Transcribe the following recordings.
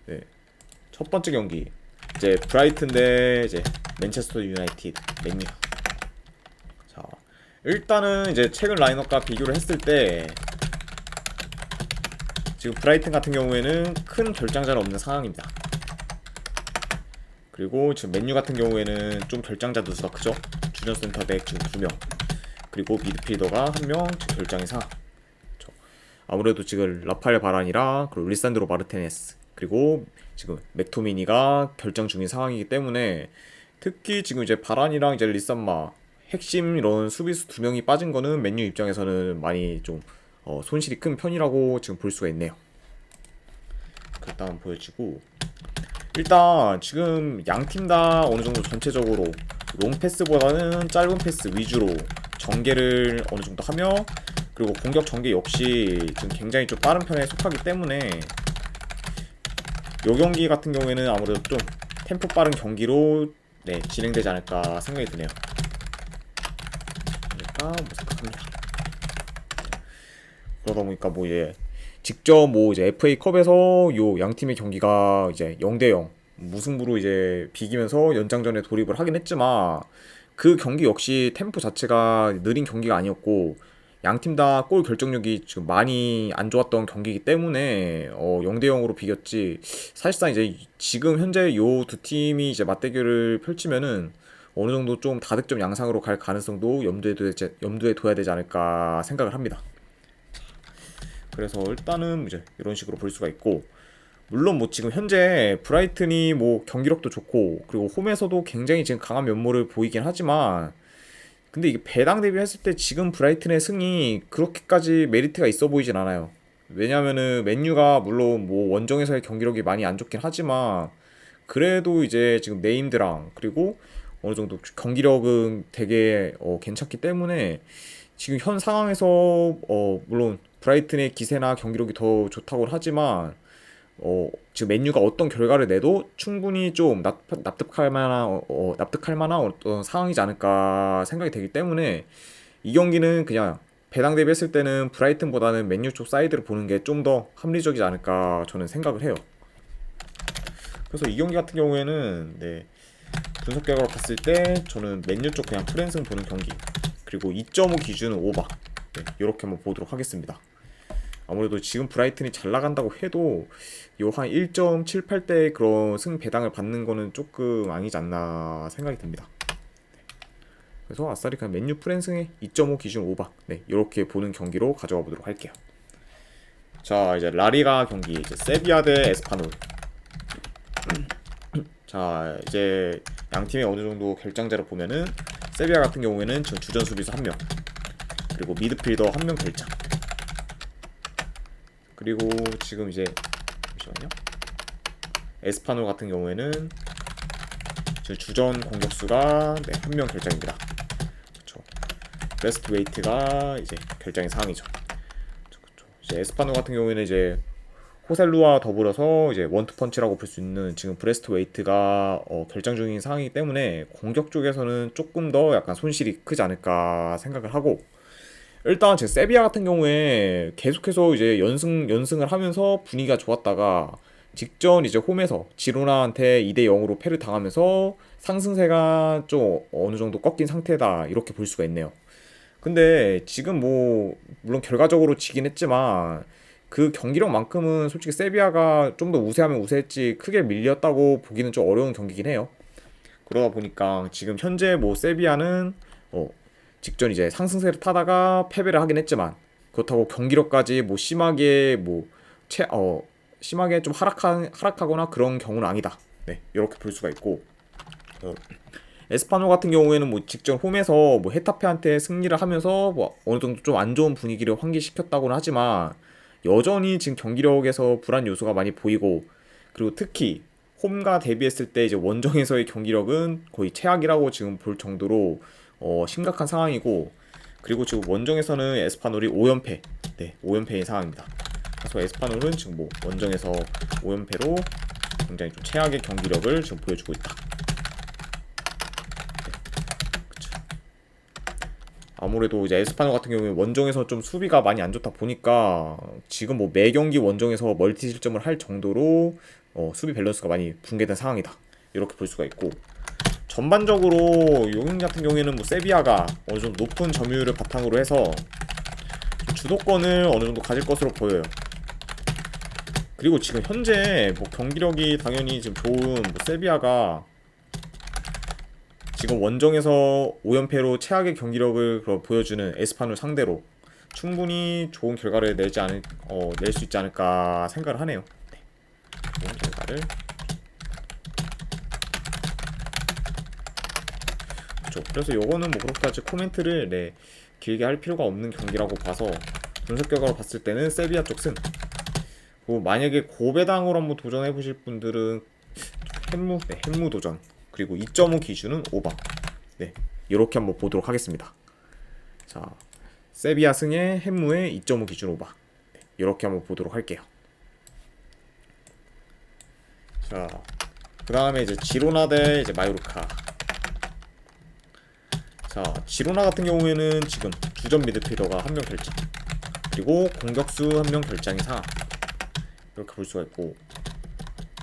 네. 첫 번째 경기 이제 브라이튼데 이제 맨체스터 유나이티드 맨유. 자, 일단은 이제 최근 라인업과 비교를 했을 때 지금 브라이튼 같은 경우에는 큰 결장자는 없는 상황입니다. 그리고 지금 맨유 같은 경우에는 좀 결장자 누수가 크죠. 주전 센터백 지금 2명, 그리고 미드필더가 1명 지금 결장의 상황. 아무래도 지금 라파엘 바란이랑 그리고 리산드로 마르테네스, 그리고 지금 맥토미니가 결정 중인 상황이기 때문에, 특히 지금 이제 바란이랑 이제 리산마 핵심 이런 수비수 2명이 빠진 거는 맨유 입장에서는 많이 좀 손실이 큰 편이라고 지금 볼 수가 있네요. 일단 보여지고, 일단 지금 양 팀 다 어느 정도 전체적으로 롱 패스보다는 짧은 패스 위주로 전개를 어느 정도 하며, 그리고 공격 전개 역시 지금 굉장히 좀 빠른 편에 속하기 때문에 요 경기 같은 경우에는 아무래도 좀 템포 빠른 경기로 진행되지 않을까 생각이 드네요. 그러니까 뭐 생각합니다. 그러다 보니까 뭐 직접 뭐 이제 FA컵에서 요 양 팀의 경기가 이제 0대0 무승부로 이제 비기면서 연장전에 돌입을 하긴 했지만, 그 경기 역시 템포 자체가 느린 경기가 아니었고 양 팀 다 골 결정력이 지금 많이 안 좋았던 경기이기 때문에 0대0으로 비겼지, 사실상 이제 지금 현재 요 두 팀이 이제 맞대결을 펼치면은 어느 정도 좀 다득점 양상으로 갈 가능성도 염두에 둬야 되지 않을까 생각을 합니다. 그래서 일단은 이제 이런 식으로 볼 수가 있고, 물론 뭐 지금 현재 브라이튼이 뭐 경기력도 좋고 그리고 홈에서도 굉장히 지금 강한 면모를 보이긴 하지만, 근데 이게 배당 대비했을 때 지금 브라이튼의 승이 그렇게까지 메리트가 있어 보이진 않아요. 왜냐면은 맨유가 물론 뭐 원정에서의 경기력이 많이 안 좋긴 하지만, 그래도 이제 지금 네임드랑 그리고 어느 정도 경기력은 되게 괜찮기 때문에, 지금 현 상황에서 물론 브라이튼의 기세나 경기력이 더 좋다고 하지만 지금 맨유가 어떤 결과를 내도 충분히 좀 납득할 만한 어떤 상황이지 않을까 생각이 되기 때문에, 이 경기는 그냥 배당 대비했을 때는 브라이튼보다는 맨유 쪽 사이드를 보는 게 좀 더 합리적이지 않을까 저는 생각을 해요. 그래서 이 경기 같은 경우에는 분석 결과로 봤을 때 저는 맨유 쪽 그냥 프랜승 보는 경기, 그리고 2.5 기준은 오바, 이렇게 한번 보도록 하겠습니다. 아무래도 지금 브라이튼이 잘 나간다고 해도 요 한 1.78대 그런 승 배당을 받는 거는 조금 아니지 않나 생각이 듭니다. 그래서 아싸리 그냥 맨유 프랜승의 2.5 기준 오바, 이렇게 보는 경기로 가져가 보도록 할게요. 자, 이제 라리가 경기 이제 세비야 대 에스파놀. 자, 이제 양 팀의 어느 정도 결장자를 보면은, 세비야 같은 경우에는 지금 주전 수비수 1명, 그리고 미드필더 1명 결장, 그리고 지금 이제 잠시만요. 에스파놀 같은 경우에는 지금 주전 공격수가 1명 결장입니다. 그렇죠. 베스트 웨이트가 이제 결장의 상황이죠. 그렇죠. 이제 에스파놀 같은 경우에는 이제 호셀루와 더불어서 이제 원투펀치라고 볼 수 있는 지금 브레스트 웨이트가 결장 중인 상황이기 때문에 공격 쪽에서는 조금 더 약간 손실이 크지 않을까 생각을 하고, 일단 제 세비야 같은 경우에 계속해서 이제 연승을 하면서 분위기가 좋았다가 직전 이제 홈에서 지로나한테 2대 0으로 패를 당하면서 상승세가 좀 어느 정도 꺾인 상태다, 이렇게 볼 수가 있네요. 근데 지금 뭐 물론 결과적으로 지긴 했지만 그 경기력만큼은 솔직히 세비야가 좀 더 우세하면 우세했지 크게 밀렸다고 보기는 좀 어려운 경기긴 해요. 그러다 보니까 지금 현재 뭐 세비야는 직전 이제 상승세를 타다가 패배를 하긴 했지만, 그렇다고 경기력까지 뭐 심하게 심하게 좀 하락하거나 그런 경우는 아니다. 이렇게 볼 수가 있고, 에스파뇰 같은 경우에는 뭐 직전 홈에서 뭐 헤타페한테 승리를 하면서 뭐 어느 정도 좀 안 좋은 분위기를 환기시켰다고는 하지만, 여전히 지금 경기력에서 불안 요소가 많이 보이고, 그리고 특히 홈과 대비했을 때 이제 원정에서의 경기력은 거의 최악이라고 지금 볼 정도로 심각한 상황이고, 그리고 지금 원정에서는 에스파놀이 5연패, 5연패인 상황입니다. 그래서 에스파놀은 지금 뭐 원정에서 5연패로 굉장히 좀 최악의 경기력을 지금 보여주고 있다. 그쵸. 아무래도 이제 에스파뇰 같은 경우에 원정에서 좀 수비가 많이 안 좋다 보니까 지금 뭐 매 경기 원정에서 멀티 실점을 할 정도로 수비 밸런스가 많이 붕괴된 상황이다. 이렇게 볼 수가 있고, 전반적으로 용 같은 경우에는 뭐 세비야가 어느 정도 높은 점유율을 바탕으로 해서 주도권을 어느 정도 가질 것으로 보여요. 그리고 지금 현재 뭐 경기력이 당연히 지금 좋은 뭐 세비야가 지금 원정에서 5연패로 최악의 경기력을 보여주는 에스파뇰 상대로 충분히 좋은 결과를 낼 수 있지 않을까 생각을 하네요. 네. 좋은 결과를. 그렇죠. 그래서 요거는 뭐 그렇게까지 코멘트를 길게 할 필요가 없는 경기라고 봐서 분석 결과로 봤을 때는 세비야 쪽 승. 그리고 만약에 고배당으로 한번 도전해 보실 분들은 햄무 도전. 그리고 2.5 기준은 오바. 네, 이렇게 한번 보도록 하겠습니다. 자, 세비야 승에 햄무의 2.5 기준 오바. 네, 이렇게 한번 보도록 할게요. 자, 그 다음에 이제 지로나 대 이제 마요르카. 자, 지로나 같은 경우에는 지금 주전 미드필더가 한 명 결장, 그리고 공격수 한 명 결장이 상황. 이렇게 볼 수가 있고,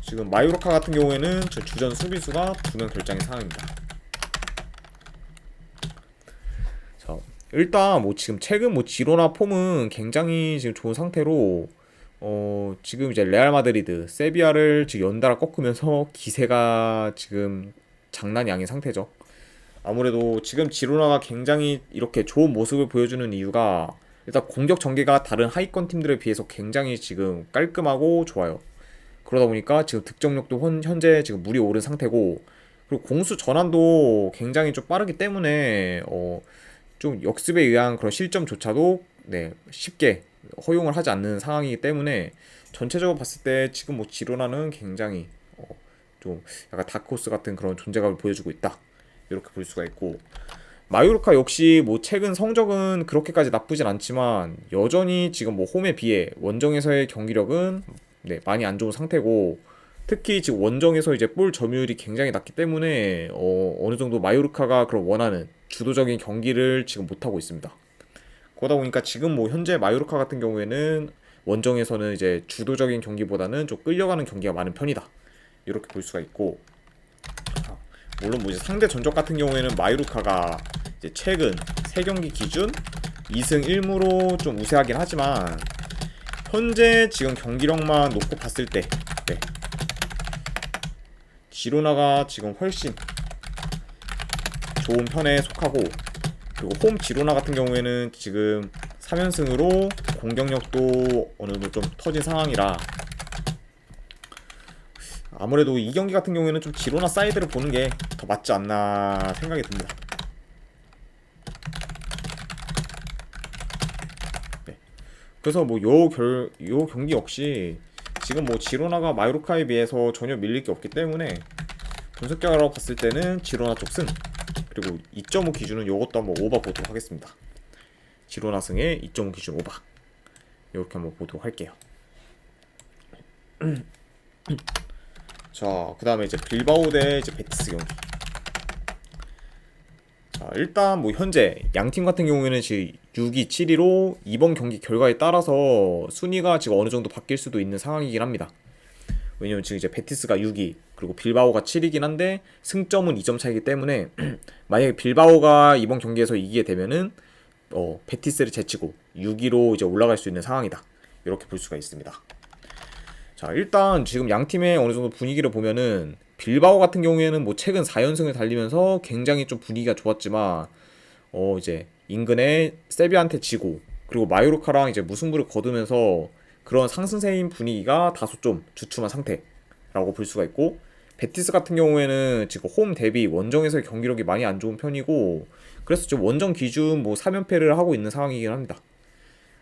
지금 마요르카 같은 경우에는 저 주전 수비수가 2명 결장인 상황입니다. 자, 일단 뭐 지금 최근 뭐 지로나 폼은 굉장히 지금 좋은 상태로 지금 이제 레알 마드리드, 세비야를 지금 연달아 꺾으면서 기세가 지금 장난이 아닌 상태죠. 아무래도 지금 지로나가 굉장히 이렇게 좋은 모습을 보여주는 이유가 일단 공격 전개가 다른 하위권 팀들에 비해서 굉장히 지금 깔끔하고 좋아요. 그러다 보니까 지금 득점력도 현재 지금 물이 오른 상태고, 그리고 공수 전환도 굉장히 좀 빠르기 때문에 좀 역습에 의한 그런 실점조차도 쉽게 허용을 하지 않는 상황이기 때문에 전체적으로 봤을 때 지금 뭐 지로나는 굉장히 좀 약간 다크호스 같은 그런 존재감을 보여주고 있다. 이렇게 볼 수가 있고, 마요르카 역시 뭐 최근 성적은 그렇게까지 나쁘진 않지만 여전히 지금 뭐 홈에 비해 원정에서의 경기력은 많이 안 좋은 상태고, 특히 지금 원정에서 이제 볼 점유율이 굉장히 낮기 때문에 어느 정도 마요르카가 그런 원하는 주도적인 경기를 지금 못 하고 있습니다. 그러다 보니까 지금 뭐 현재 마요르카 같은 경우에는 원정에서는 이제 주도적인 경기보다는 좀 끌려가는 경기가 많은 편이다. 이렇게 볼 수가 있고, 물론 뭐 이제 상대 전적 같은 경우에는 마요르카가 이제 최근 3경기 기준 2승 1무로 좀 우세하긴 하지만 현재 지금 경기력만 놓고 봤을 때 지로나가 지금 훨씬 좋은 편에 속하고, 그리고 홈 지로나 같은 경우에는 지금 3연승으로 공격력도 어느 정도 좀 터진 상황이라 아무래도 이 경기 같은 경우에는 좀 지로나 사이드를 보는 게 더 맞지 않나 생각이 듭니다. 그래서 뭐 요 경기 역시 지금 뭐 지로나가 마요르카에 비해서 전혀 밀릴 게 없기 때문에 분석 결과로 봤을 때는 지로나 쪽 승, 그리고 2.5 기준은 요것도 한번 오바 보도록 하겠습니다. 지로나 승에 2.5 기준 오바. 이렇게 한번 보도록 할게요. 자, 그 다음에 이제 빌바오 대 이제 베티스 경기. 자, 일단 뭐 현재 양팀 같은 경우에는 지금 6위, 7위로 이번 경기 결과에 따라서 순위가 지금 어느 정도 바뀔 수도 있는 상황이긴 합니다. 왜냐면 지금 이제 베티스가 6위, 그리고 빌바오가 7위긴 한데 승점은 2점 차이기 때문에 만약에 빌바오가 이번 경기에서 이기게 되면은 베티스를 제치고 6위로 이제 올라갈 수 있는 상황이다. 이렇게 볼 수가 있습니다. 자, 일단 지금 양 팀의 어느 정도 분위기를 보면은 빌바오 같은 경우에는 뭐 최근 4연승을 달리면서 굉장히 좀 분위기가 좋았지만 이제 인근에 세비한테 지고, 그리고 마요르카랑 이제 무승부를 거두면서 그런 상승세인 분위기가 다소 좀 주춤한 상태라고 볼 수가 있고, 베티스 같은 경우에는 지금 홈 대비 원정에서의 경기력이 많이 안 좋은 편이고, 그래서 좀 원정 기준 뭐 3연패를 하고 있는 상황이긴 합니다.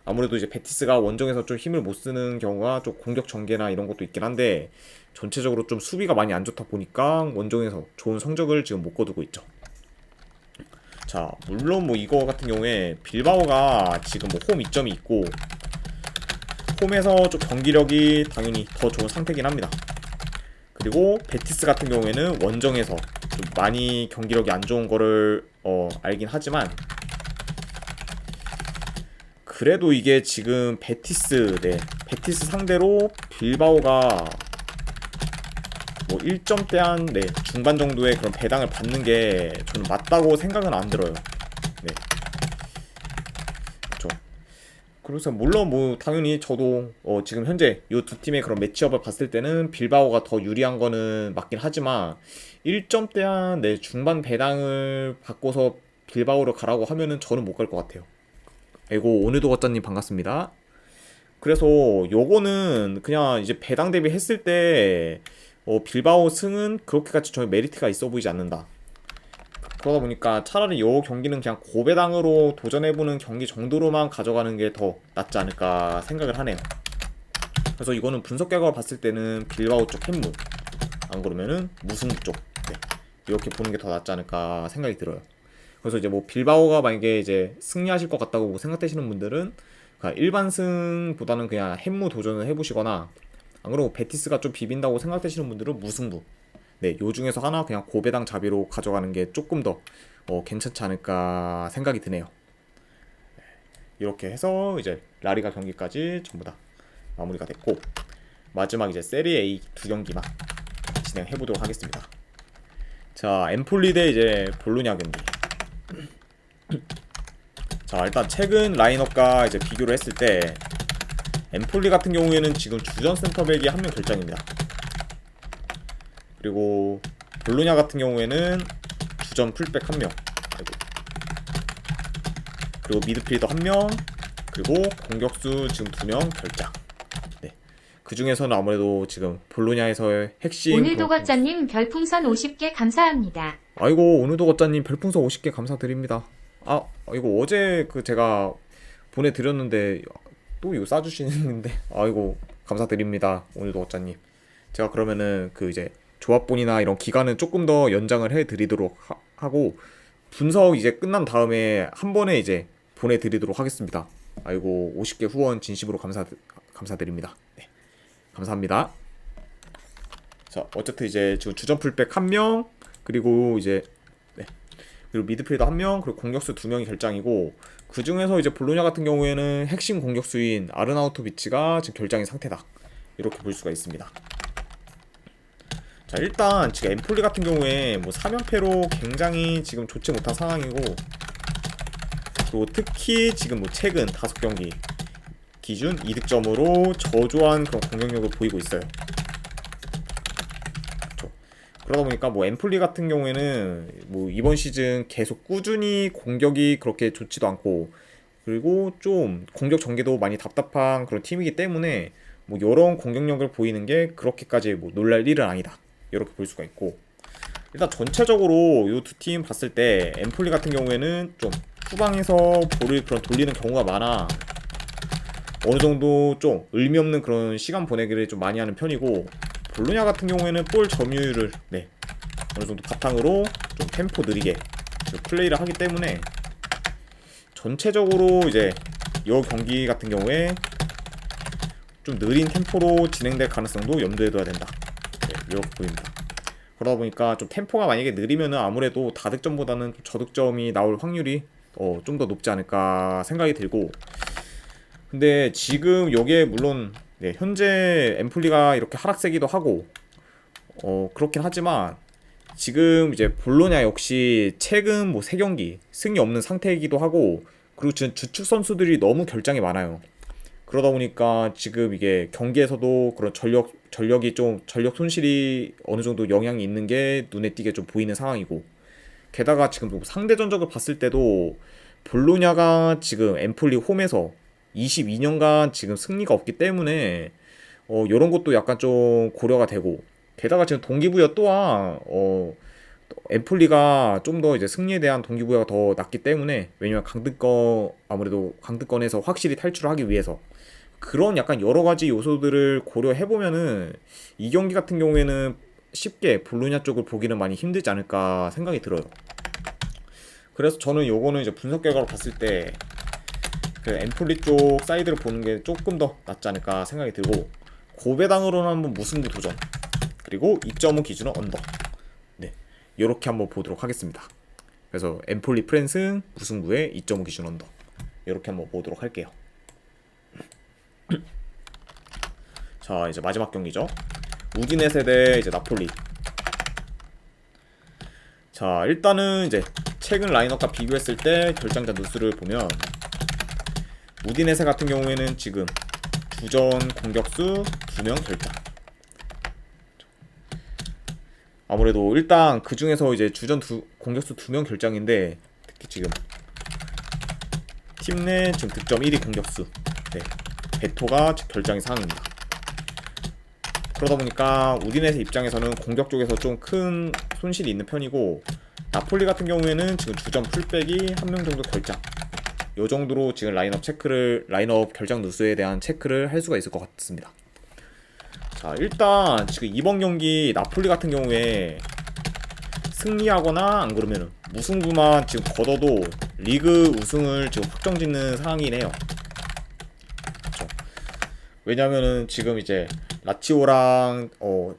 아무래도 이제 베티스가 원정에서 좀 힘을 못 쓰는 경우가 좀 공격 전개나 이런 것도 있긴 한데 전체적으로 좀 수비가 많이 안 좋다 보니까 원정에서 좋은 성적을 지금 못 거두고 있죠. 자, 물론 뭐 이거 같은 경우에 빌바오가 지금 뭐 홈 이점이 있고 홈에서 좀 경기력이 당연히 더 좋은 상태긴 합니다. 그리고 베티스 같은 경우에는 원정에서 좀 많이 경기력이 안 좋은 거를 알긴 하지만 그래도 이게 지금 베티스 상대로 빌바오가 뭐 1점대 네, 중반 정도의 그런 배당을 받는 게 저는 맞다고 생각은 안 들어요. 네. 그렇죠. 그래서 물론 뭐 당연히 저도 지금 현재 이 두 팀의 그런 매치업을 봤을 때는 빌바오가 더 유리한 거는 맞긴 하지만 1점대 네, 중반 배당을 받고서 빌바오로 가라고 하면은 저는 못 갈 것 같아요. 아이고 오늘도 거짜님 반갑습니다. 그래서 요거는 그냥 이제 배당 대비 했을 때 빌바오 승은 그렇게까지 저희 메리트가 있어 보이지 않는다. 그러다 보니까 차라리 요 경기는 그냥 고배당으로 도전해보는 경기 정도로만 가져가는 게 더 낫지 않을까 생각을 하네요. 그래서 이거는 분석 결과를 봤을 때는 빌바오 쪽 햄무, 안 그러면은 무승부 쪽, 네, 이렇게 보는 게 더 낫지 않을까 생각이 들어요. 그래서 이제 뭐 빌바오가 만약에 이제 승리하실 것 같다고 생각되시는 분들은 그냥 일반 승보다는 그냥 햄무 도전을 해보시거나, 안 그러고 베티스가 좀 비빈다고 생각되시는 분들은 무승부, 네, 요 중에서 하나 그냥 고배당 자비로 가져가는 게 조금 더 괜찮지 않을까 생각이 드네요. 이렇게 해서 이제 라리가 경기까지 전부 다 마무리가 됐고, 마지막 이제 세리에 A 두 경기만 진행해 보도록 하겠습니다. 자, 엠폴리 대 이제 볼로냐 경기. 자, 일단 최근 라인업과 이제 비교를 했을 때 엠폴리 같은 경우에는 지금 주전 센터백이 한 명 결장입니다. 그리고 볼로냐 같은 경우에는 주전 풀백 한 명, 그리고 미드필더 한 명, 그리고 공격수 지금 2명 결장. 네. 그 중에서는 아무래도 지금 볼로냐에서의 핵심. 오늘도 거짜님 별풍선 50개 감사합니다. 아이고 오늘도 거짜님 별풍선 50개 감사드립니다. 아 이거 어제 그 제가 보내드렸는데 또 이거 싸주시는데 아이고 감사드립니다. 오늘도 거짜님. 제가 그러면은 그 이제 조합본이나 이런 기간은 조금 더 연장을 해드리도록 하고 분석 이제 끝난 다음에 한 번에 이제 보내드리도록 하겠습니다. 아이고 50개 후원 진심으로 감사드립니다. 네, 감사합니다. 자, 어쨌든 이제 지금 주전 풀백 1명, 그리고 이제 네, 그리고 미드필더 1명, 그리고 공격수 2명이 결장이고, 그 중에서 이제 볼로냐 같은 경우에는 핵심 공격수인 아르나우토비치가 지금 결장인 상태다. 이렇게 볼 수가 있습니다. 자, 일단 지금 엠폴리 같은 경우에 뭐 3연패로 굉장히 지금 좋지 못한 상황이고, 그리고 특히 지금 뭐 최근 5경기 기준 2득점으로 저조한 그런 공격력을 보이고 있어요. 그렇죠. 그러다 보니까 뭐 엠폴리 같은 경우에는 뭐 이번 시즌 계속 꾸준히 공격이 그렇게 좋지도 않고, 그리고 좀 공격 전개도 많이 답답한 그런 팀이기 때문에 뭐 이런 공격력을 보이는 게 그렇게까지 뭐 놀랄 일은 아니다. 이렇게 볼 수가 있고, 일단 전체적으로 이 두 팀 봤을 때 엠폴리 같은 경우에는 좀 후방에서 볼을 그런 돌리는 경우가 많아 어느 정도 좀 의미 없는 그런 시간 보내기를 좀 많이 하는 편이고, 볼로냐 같은 경우에는 볼 점유율을 네, 어느 정도 바탕으로 좀 템포 느리게 플레이를 하기 때문에 전체적으로 이제 이 경기 같은 경우에 좀 느린 템포로 진행될 가능성도 염두에 둬야 된다. 네, 이렇게 보입니다. 그러다 보니까 좀 템포가 만약에 느리면은 아무래도 다득점보다는 좀 저득점이 나올 확률이 좀 더 높지 않을까 생각이 들고, 근데 지금 요게 물론 네, 현재 엠플리가 이렇게 하락세기도 하고 그렇긴 하지만 지금 이제 볼로냐 역시 최근 뭐 3경기 승이 없는 상태이기도 하고, 그리고 지금 주축 선수들이 너무 결장이 많아요. 그러다 보니까 지금 이게 경기에서도 그런 전력이 좀 전력 손실이 어느 정도 영향이 있는 게 눈에 띄게 좀 보이는 상황이고, 게다가 지금 뭐 상대 전적을 봤을 때도 볼로냐가 지금 엠폴리 홈에서 22년간 지금 승리가 없기 때문에 이런 것도 약간 좀 고려가 되고, 게다가 지금 동기부여 또한 엠폴리가 좀 더 이제 승리에 대한 동기부여가 더 낮기 때문에, 왜냐면 아무래도 강등권에서 확실히 탈출을 하기 위해서 그런 약간 여러 가지 요소들을 고려해 보면은 이 경기 같은 경우에는 쉽게 볼로냐 쪽을 보기는 많이 힘들지 않을까 생각이 들어요. 그래서 저는 요거는 이제 분석 결과로 봤을 때 그 엠폴리 쪽 사이드를 보는 게 조금 더 낫지 않을까 생각이 들고, 고배당으로는 한번 무승부 도전, 그리고 2.5 기준은 언더, 네, 요렇게 한번 보도록 하겠습니다. 그래서 엠폴리 프랜승 무승부에 2.5 기준 언더, 요렇게 한번 보도록 할게요. 자, 이제 마지막 경기죠. 우디네세 대 이제 나폴리. 자, 일단은 이제 최근 라인업과 비교했을 때 결장자 누수를 보면 우디네세 같은 경우에는 지금 주전 공격수 2명 결장. 아무래도 일단 그 중에서 이제 주전 공격수 2명 결장인데 특히 지금 팀 내 지금 득점 1위 공격수 베토가 결장이 상황입니다. 그러다 보니까 우디네세 입장에서는 공격 쪽에서 좀 큰 손실이 있는 편이고 나폴리 같은 경우에는 지금 주전 풀백이 한 명 정도 결장. 요 정도로 지금 라인업 결장 누수에 대한 체크를 할 수가 있을 것 같습니다. 자, 일단 지금 이번 경기 나폴리 같은 경우에 승리하거나 안 그러면은 무승부만 지금 거둬도 리그 우승을 지금 확정짓는 상황이긴 해요. 그렇죠. 왜냐면은 지금 이제 라치오랑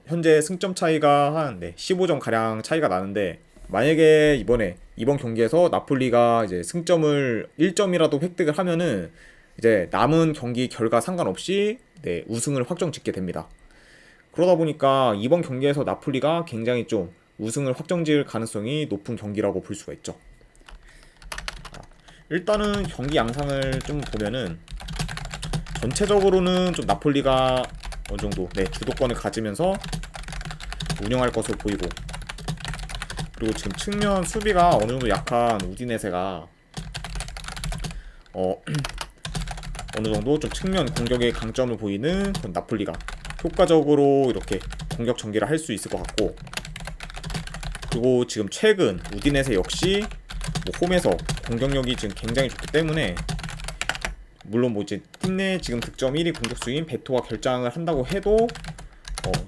현재 승점 차이가 한 15점 가량 차이가 나는데 만약에 이번 경기에서 나폴리가 이제 승점을 1점이라도 획득을 하면은 이제 남은 경기 결과 상관없이 우승을 확정짓게 됩니다. 그러다 보니까 이번 경기에서 나폴리가 굉장히 좀 우승을 확정지을 가능성이 높은 경기라고 볼 수가 있죠. 일단은 경기 양상을 좀 보면은 전체적으로는 좀 나폴리가 어느 정도 주도권을 가지면서 운영할 것으로 보이고, 그리고 지금 측면 수비가 어느 정도 약한 우디네세가 어느 정도 좀 측면 공격에 강점을 보이는 그런 나폴리가 효과적으로 이렇게 공격 전개를 할 수 있을 것 같고, 그리고 지금 최근 우디네세 역시 홈에서 공격력이 지금 굉장히 좋기 때문에 물론 이제 팀 내 지금 득점 1위 공격수인 베토가 결장을 한다고 해도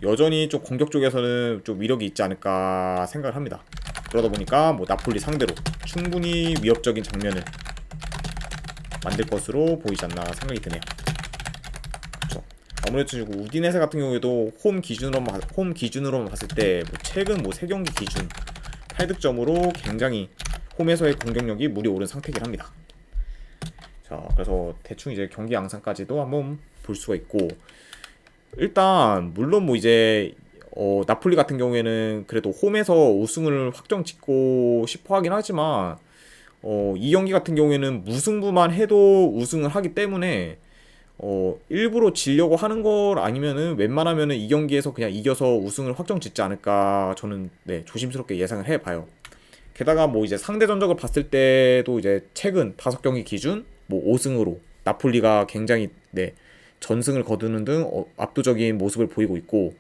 여전히 좀 공격 쪽에서는 좀 위력이 있지 않을까 생각을 합니다. 그러다 보니까 나폴리 상대로 충분히 위협적인 장면을 만들 것으로 보이지 않나 생각이 드네요. 그렇죠. 아무래도 지금 우디네세 같은 경우에도 홈 기준으로만 봤을 때 최근 3경기 기준 8득점으로 굉장히 홈에서의 공격력이 물이 오른 상태이긴 합니다. 자, 그래서 대충 이제 경기 양상까지도 한번 볼 수가 있고, 일단 물론 이제 나폴리 같은 경우에는 그래도 홈에서 우승을 확정짓고 싶어 하긴 하지만 이 경기 같은 경우에는 무승부만 해도 우승을 하기 때문에 일부러 지려고 하는 걸 아니면은 웬만하면은 이 경기에서 그냥 이겨서 우승을 확정짓지 않을까 저는 조심스럽게 예상을 해봐요. 게다가 이제 상대 전적을 봤을 때도 이제 최근 5경기 기준 5승으로 나폴리가 굉장히 전승을 거두는 등 압도적인 모습을 보이고 있고,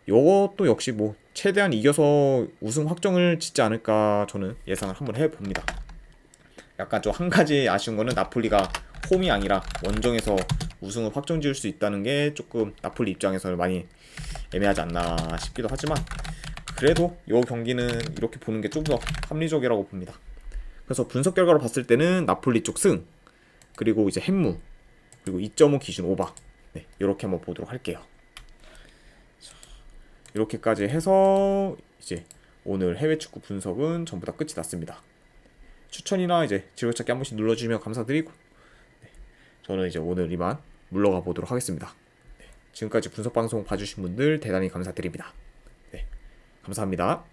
이것도 역시 최대한 이겨서 우승 확정을 짓지 않을까 저는 예상을 한번 해봅니다. 약간 좀 한 가지 아쉬운 거는 나폴리가 홈이 아니라 원정에서 우승을 확정지을 수 있다는 게 조금 나폴리 입장에서는 많이 애매하지 않나 싶기도 하지만, 그래도 이 경기는 이렇게 보는 게 좀 더 합리적이라고 봅니다. 그래서 분석 결과로 봤을 때는 나폴리 쪽 승, 그리고 이제 햄무, 그리고 2.5 기준 오바, 이렇게 한번 보도록 할게요. 이렇게까지 해서 이제 오늘 해외 축구 분석은 전부 다 끝이 났습니다. 추천이나 이제 즐겨찾기 한 번씩 눌러주시면 감사드리고, 저는 이제 오늘 이만 물러가 보도록 하겠습니다. 지금까지 분석 방송 봐주신 분들 대단히 감사드립니다. 감사합니다.